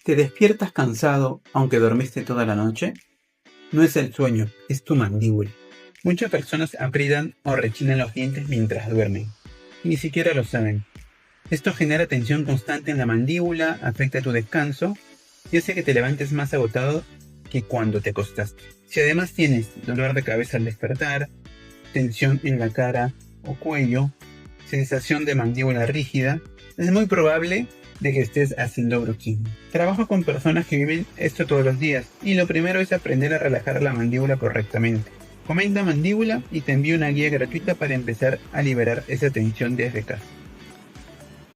¿Te despiertas cansado aunque dormiste toda la noche? No es el sueño, es tu mandíbula. Muchas personas aprietan o rechinan los dientes mientras duermen, y ni siquiera lo saben. Esto genera tensión constante en la mandíbula, afecta tu descanso y hace que te levantes más agotado que cuando te acostaste. Si además tienes dolor de cabeza al despertar, tensión en la cara o cuello, sensación de mandíbula rígida, es muy probable de que estés haciendo bruxismo. Trabajo con personas que viven esto todos los días y lo primero es aprender a relajar la mandíbula correctamente. Comenta mandíbula y te envío una guía gratuita para empezar a liberar esa tensión desde casa.